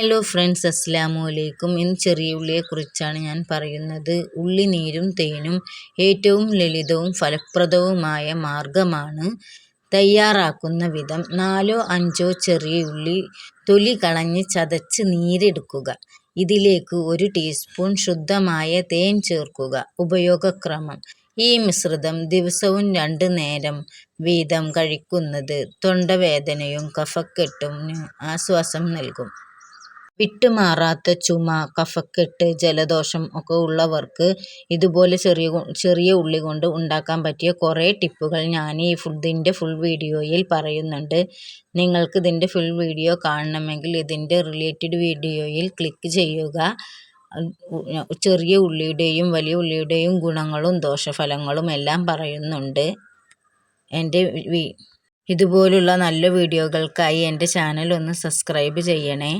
Hello friends, അസ്സലാമു അലൈക്കും. ഇന്ന് ചെറിയ ഉള്ളിയെക്കുറിച്ചാണ് ഞാൻ പറയുന്നത്. ഉള്ളി നീരും തേനും ഏറ്റവും ലളിതവും ഫലപ്രദവുമായ മാർഗമാണ്. തയ്യാറാക്കുന്ന വിധം: 4-5 ചെറിയ ഉള്ളി തൊലി കളഞ്ഞ് ചതച്ച് നീരെടുക്കുക. ഇതിലേക്ക് 1 ടീസ്പൂൺ ശുദ്ധമായ തേൻ ചേർക്കുക. ഉപയോഗക്രമം: ഈ മിശ്രിതം ദിവസവും 2 നേരം വീതം കഴിക്കുന്നത് തൊണ്ടവേദനയും കഫക്കെട്ടിനും ആശ്വാസം നൽകും. വിട്ടുമാറാത്ത ചുമ, കഫക്കെട്ട്, ജലദോഷം ഒക്കെ ഉള്ളവർക്ക് ഇതുപോലെ ചെറിയ ഉള്ളി കൊണ്ട് ഉണ്ടാക്കാൻ പറ്റിയ കുറേ ടിപ്പുകൾ ഞാൻ ഇതിൻ്റെ ഫുൾ വീഡിയോയിൽ പറയുന്നുണ്ട്. നിങ്ങൾക്ക് ഇതിൻ്റെ ഫുൾ വീഡിയോ കാണണമെങ്കിൽ ഇതിൻ്റെ റിലേറ്റഡ് വീഡിയോയിൽ ക്ലിക്ക് ചെയ്യുക. ചെറിയ ഉള്ളിയുടെയും വലിയ ഉള്ളിയുടെയും ഗുണങ്ങളും ദോഷഫലങ്ങളും എല്ലാം പറയുന്നുണ്ട്. ഇതുപോലുള്ള നല്ല വീഡിയോകൾക്കായി എൻ്റെ ചാനൽ ഒന്ന് സബ്സ്ക്രൈബ് ചെയ്യണേ.